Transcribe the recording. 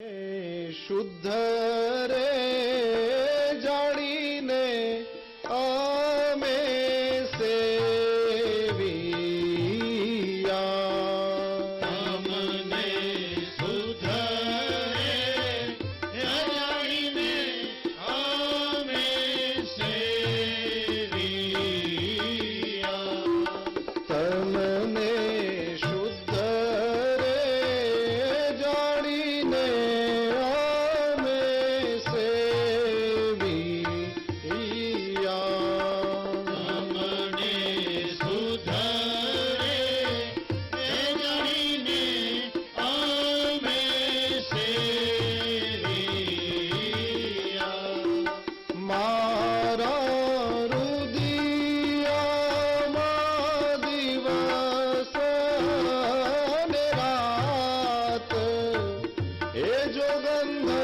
શુદ્ધ રે જાણીને અમે સેવિયા, અમને શુદ્ધ રે જાણીને અમે સેવિયા, તમને શુદ્ધ રે જાણીને અમે સેવિયા, અમને શુદ્ધ રે જાણીને અમે સેવિયા, મારા રુદિયામાં દિવસ ને રાત એ જો ગંધ